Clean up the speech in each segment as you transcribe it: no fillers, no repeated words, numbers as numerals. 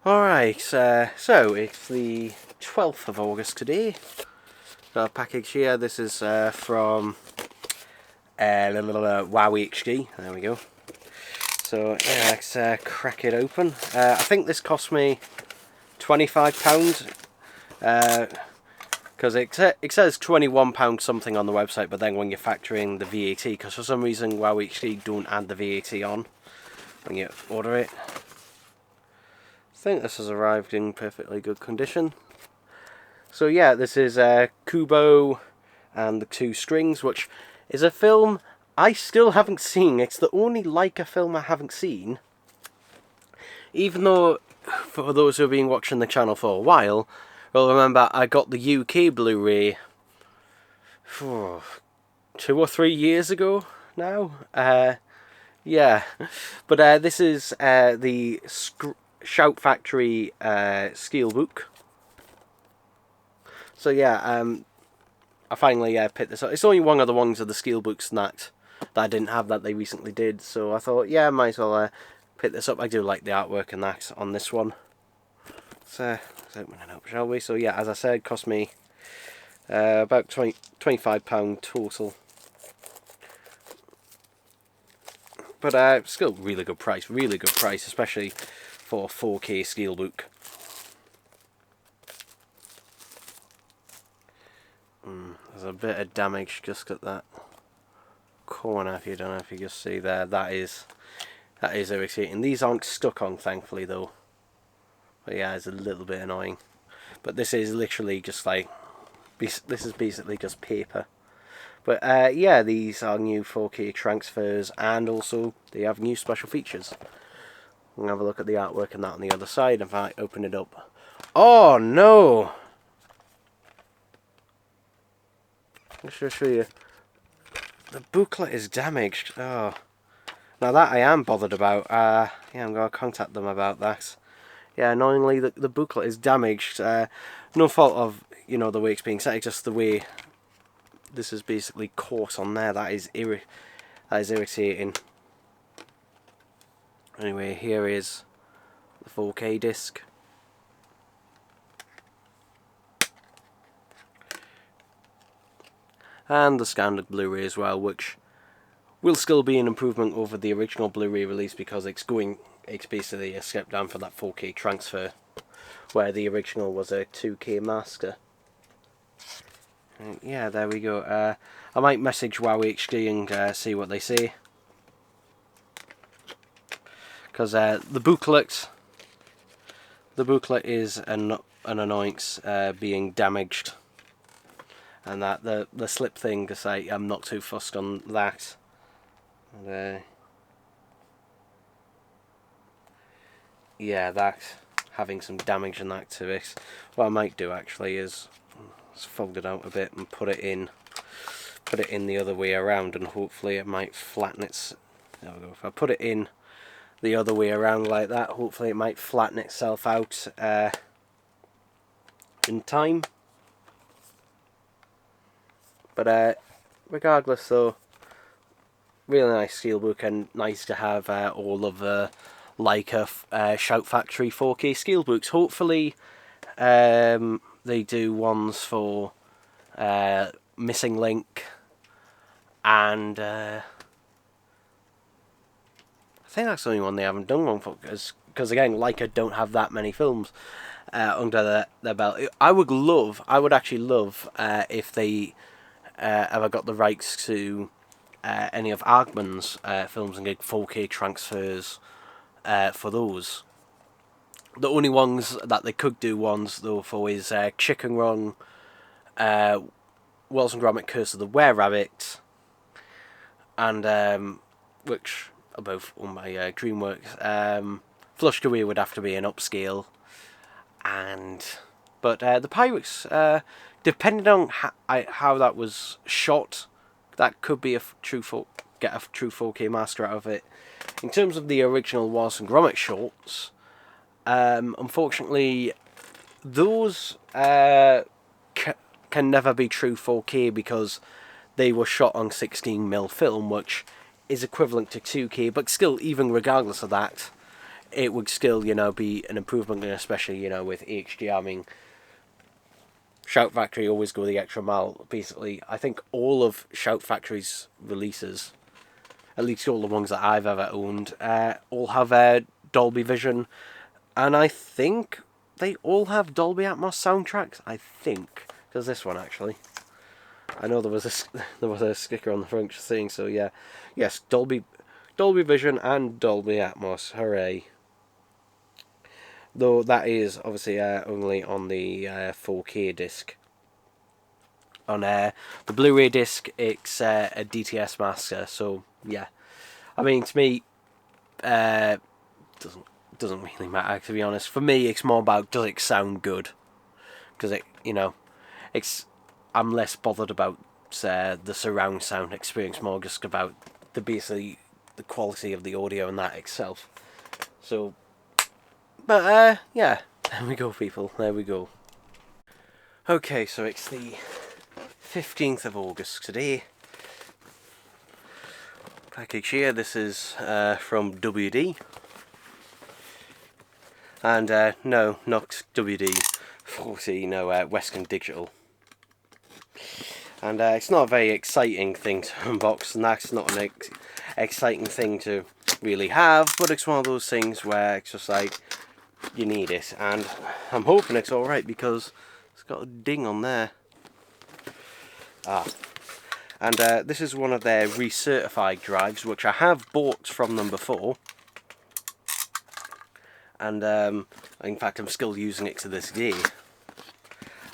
Alright, so it's the 12th of August today. Got a package here. This is from Wow HD. There we go. So yeah, let's crack it open. I think this cost me £25. Because it says £21 something on the website, but then when you're factoring the VAT, because for some reason Wow HD don't add the VAT on when you order it. I think this has arrived in perfectly good condition. So yeah, this is Kubo and the Two Strings, which is a film I still haven't seen. It's the only Leica film I haven't seen. Even though, for those who have been watching the channel for a while, will remember I got the UK Blu-ray 2 or 3 years ago now. Yeah, but this is the Shout Factory Steelbook. So yeah, I finally picked this up. It's only one of the ones of the Steelbooks that I didn't have that they recently did. So I thought, yeah, might as well pick this up. I do like the artwork and that on this one. So let's open it up, shall we? So yeah, as I said, it cost me about £25 total. But still really good price, especially for a 4K Steelbook. There's a bit of damage just at that corner, if you don't know if you can see there. That is irritating. These aren't stuck on, thankfully, though. But yeah, it's a little bit annoying. But this is literally just like, this is basically just paper. But yeah, these are new 4K transfers, and also they have new special features. We'll have a look at the artwork and that on the other side if I open it up. Oh no! I'll show you. The booklet is damaged. Oh, now that I am bothered about. Yeah, I'm going to contact them about that. Yeah, annoyingly, the booklet is damaged. No fault of, you know, the way it's being set. It's just the way this is basically caught on there. That is irritating. Anyway, here is the 4K disc. And the standard Blu-ray as well, which will still be an improvement over the original Blu-ray release because it's basically a step down for that 4K transfer, where the original was a 2K master. And yeah, there we go. I might message Wow HD and see what they say, because the booklet is an annoyance being damaged. And that the slip thing, because I'm not too fussed on that. And, yeah, that having some damage and that to it. What I might do actually is fold it out a bit and put it in the other way around, and hopefully it might flatten its. There we go. If I put it in the other way around like that, hopefully it might flatten itself out in time. But regardless, though, really nice steelbook, and nice to have all of the Leica Shout Factory 4K steelbooks. Hopefully they do ones for Missing Link, and I think that's the only one they haven't done one for, because again, Leica don't have that many films under their belt. I would actually love if they ever got the rights to any of Aardman's films and get 4K transfers for those. The only ones that they could do ones though for is Chicken Run, Wallace and Gromit: Curse of the Were-Rabbit, and which are both owned by DreamWorks. Flushed Away would have to be an upscale, but the Pirates, depending on how that was shot, that could be get a true 4K master out of it. In terms of the original Wallace and Gromit shorts, unfortunately, those can never be true 4K because they were shot on 16mm film, which is equivalent to 2K, but still, even regardless of that, it would still, you know, be an improvement, especially, you know, with HDR. I mean, Shout Factory always go the extra mile. Basically, I think all of Shout Factory's releases, at least all the ones that I've ever owned, all have Dolby Vision, and I think they all have Dolby Atmos soundtracks. I think, because this one actually, I know there was a sticker on the front saying so. Yeah, yes, Dolby Vision and Dolby Atmos. Hooray! Though that is obviously only on the 4K disc. On the Blu-ray disc, it's a DTS master. So yeah, I mean, to me, doesn't really matter, to be honest. For me, it's more about, does it sound good? Because it, you know, I'm less bothered about the surround sound experience, more just about basically the quality of the audio and that itself. So, but yeah, there we go, people. There we go. Okay, so it's the 15th of August today. Package here. This is from WD. And no, not WD-40, no, Western Digital. And it's not a very exciting thing to unbox, and that's not an exciting thing to really have, but it's one of those things where it's just like, you need it, and I'm hoping it's alright because it's got a ding on there. And this is one of their recertified drives, which I have bought from them before. And in fact, I'm still using it to this day.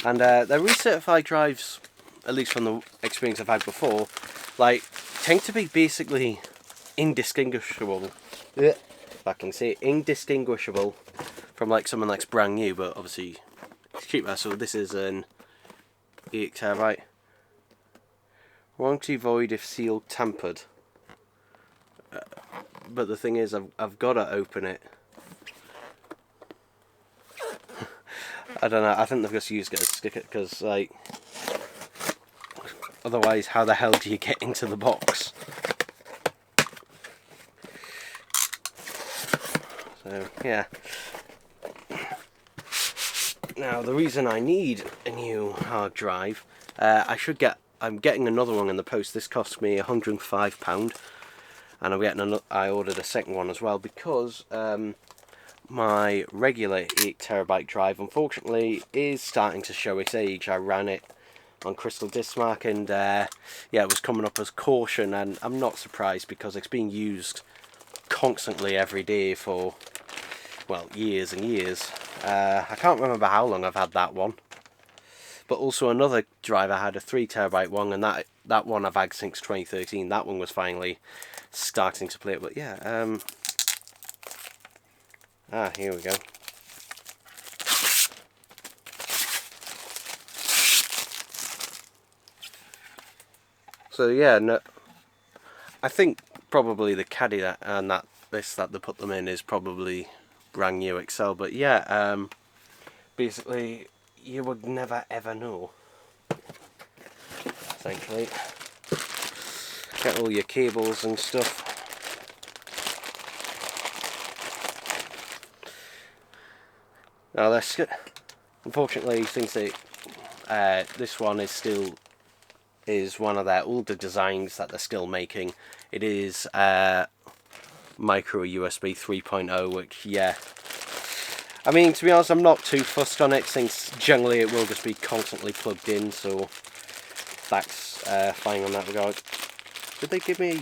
And their recertified drives, at least from the experience I've had before, like, tend to be basically indistinguishable. If I can say indistinguishable from like something that's brand new, but obviously it's cheaper. So this is an 8TB. Warranty void if sealed tampered. But the thing is, I've got to open it. I don't know, I think they've just used it as a sticker, because, like, otherwise how the hell do you get into the box? So, yeah. Now, the reason I need a new hard drive, I'm getting another one in the post. This cost me £105, and I ordered a second one as well, because my regular 8TB drive, unfortunately, is starting to show its age. I ran it on Crystal Diskmark, and yeah, it was coming up as caution, and I'm not surprised because it's being used constantly every day for, well, years and years. I can't remember how long I've had that one. But also another drive I had, a 3TB one, and that one I've had since 2013. That one was finally starting to play it, but yeah, here we go. So yeah, no, I think probably the caddy that they put them in is probably brand new Excel, but yeah, basically you would never ever know. Essentially, get all your cables and stuff. Now let's get. Unfortunately, since this one is one of their older designs that they're still making, it is micro USB 3.0, which, yeah, I mean, to be honest, I'm not too fussed on it, since generally it will just be constantly plugged in, so that's fine on that regard. Did they give me...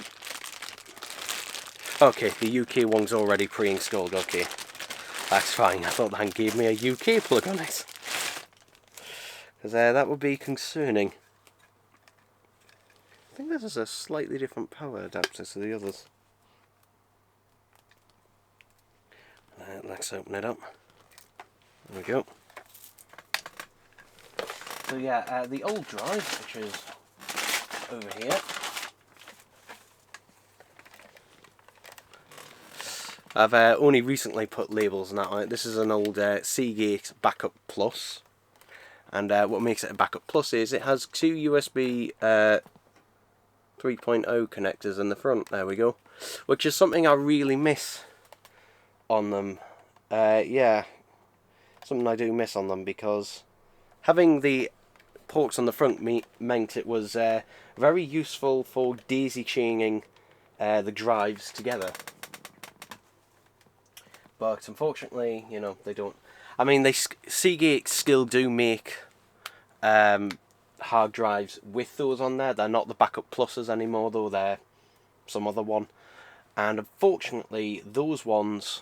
Okay, the UK one's already pre-installed, okay. That's fine, I thought that gave me a UK plug on it. Because that would be concerning. I think this is a slightly different power adapter to the others. Let's open it up. There we go. So yeah, the old drive, which is over here. I've only recently put labels and that on it. This is an old Seagate Backup Plus. And what makes it a Backup Plus is it has two USB 3.0 connectors in the front. There we go. Which is something I really miss on them. Yeah, something I do miss on them, because having the ports on the front meant it was very useful for daisy chaining the drives together. But unfortunately, you know, they don't. I mean, Seagate still do make hard drives with those on there. They're not the backup pluses anymore, though. They're some other one. And unfortunately, those ones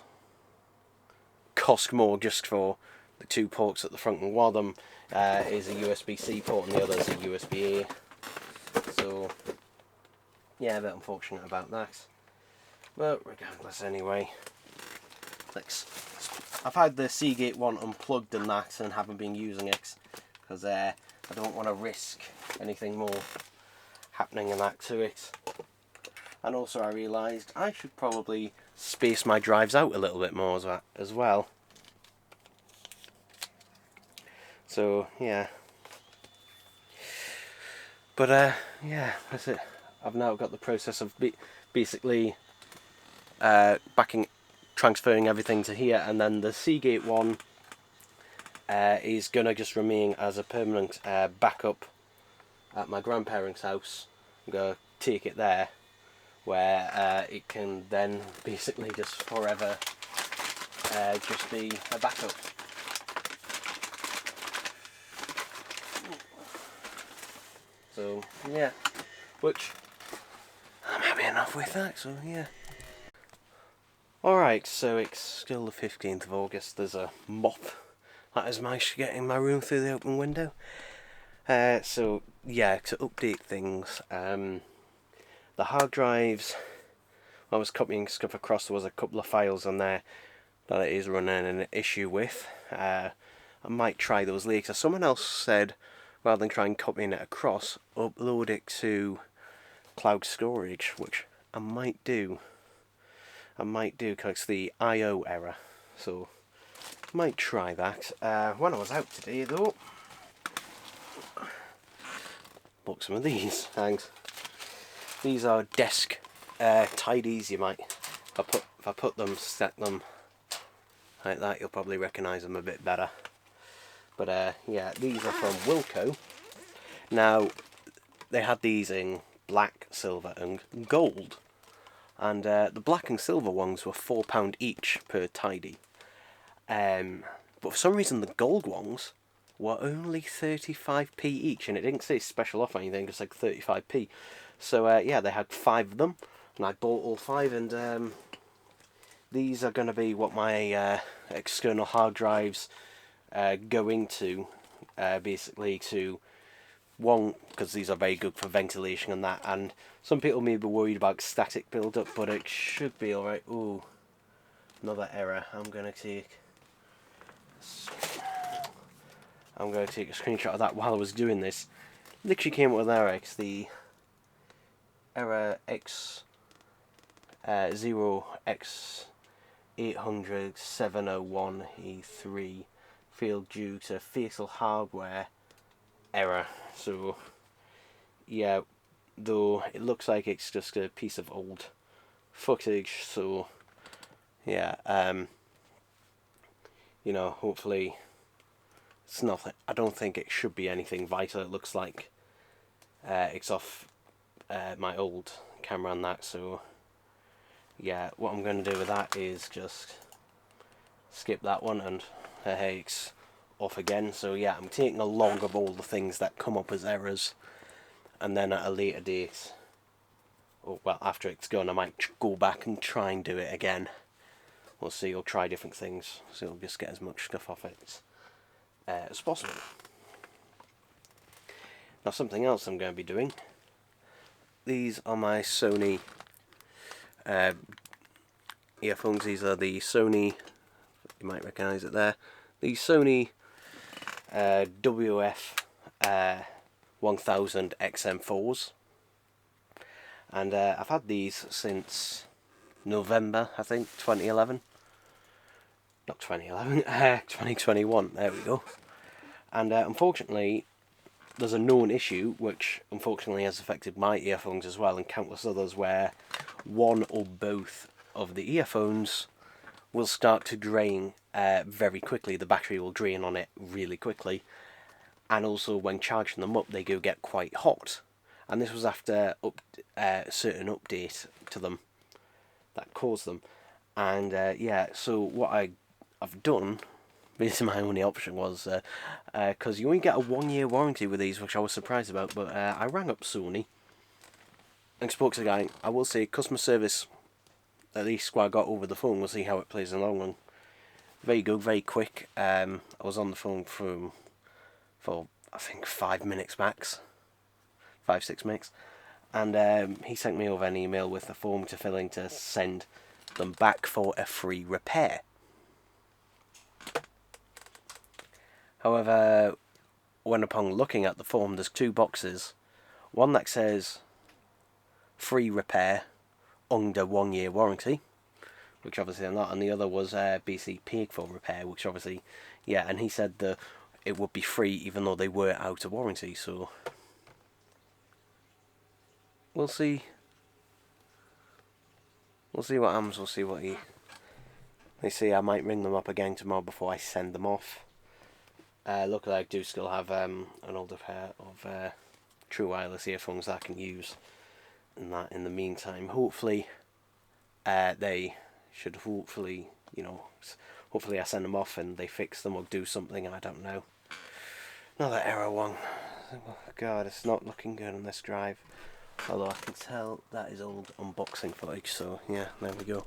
cost more just for the two ports at the front. And one of them is a USB-C port and the other is a USB-A. So, yeah, a bit unfortunate about that. But regardless, anyway. I've had the Seagate one unplugged and that, and haven't been using it because I don't want to risk anything more happening in that to it. And also I realised I should probably space my drives out a little bit more as well. So yeah. But yeah, that's it. I've now got the process of basically transferring everything to here, and then the Seagate one is gonna just remain as a permanent backup at my grandparents' house. I'm gonna take it there, where it can then basically just forever just be a backup. So yeah, which I'm happy enough with that. So yeah. Alright, so it's still the 15th of August. There's a mop that is managed to get in my room through the open window. So yeah, to update things, the hard drives, when I was copying stuff across, there was a couple of files on there that it is running an issue with. I might try those later. Someone else said, rather than trying copying it across, upload it to cloud storage, which I might do. Because it's the I/O error, so might try that. When I was out today, though, bought some of these. Thanks. These are desk tidies. You might, if I put them, set them like that, you'll probably recognise them a bit better. But yeah, these are from Wilco. Now, they had these in black, silver, and gold. And the black and silver ones were £4 each per tidy. But for some reason the gold ones were only 35p each, and it didn't say special offer or anything, it's like 35p. So yeah, they had 5 of them, and I bought all 5, and these are going to be what my external hard drives go into, basically to one, because these are very good for ventilation and that, and some people may be worried about static build-up, but it should be alright. Ooh, another error. I'm going to take a screenshot of that while I was doing this. Literally came up with an error. It's the error X0X800701E3 failed due to fatal hardware error. So yeah, though it looks like it's just a piece of old footage, so yeah, you know, hopefully it's nothing. I don't think it should be anything vital. It looks like it's off my old camera and that, so yeah, what I'm going to do with that is just skip that one, and hey, it's off again. So yeah, I'm taking a log of all the things that come up as errors, and then at a later date, or well, after it's gone, I might go back and try and do it again. We'll see, I'll try different things, so I'll just get as much stuff off it as possible. Now, something else I'm going to be doing. These are my Sony earphones. These are the Sony, you might recognise it there, the Sony WF 1000 XM4s. And I've had these since November, I think, 2011. Not 2011, 2021, there we go. And unfortunately, there's a known issue, which unfortunately has affected my earphones as well, and countless others, where one or both of the earphones will start to drain very quickly. The battery will drain on it really quickly, and also when charging them up they do get quite hot. And this was after a certain update to them that caused them. And yeah, so what I've done, basically my only option was, because you only get a 1 year warranty with these, which I was surprised about, but I rang up Sony and spoke to the guy. I will say customer service, at least what I got over the phone, we'll see how it plays in the long run. Very good, very quick. I was on the phone for I think 5 minutes max, 5-6 minutes, and he sent me over an email with a form to fill in to send them back for a free repair. However, when upon looking at the form, there's 2 boxes. One that says free repair under 1 year warranty, which obviously I'm not, and the other was BC paid for repair, which obviously, yeah, and he said that it would be free even though they were out of warranty, so we'll see. We'll see what happens, we'll see what they see. I might ring them up again tomorrow before I send them off. Luckily I do still have an older pair of true wireless earphones that I can use in the meantime. Hopefully they should hopefully I send them off and they fix them or do something, I don't know. Another error one. Oh God, it's not looking good on this drive. Although I can tell that is old unboxing footage, so yeah, there we go.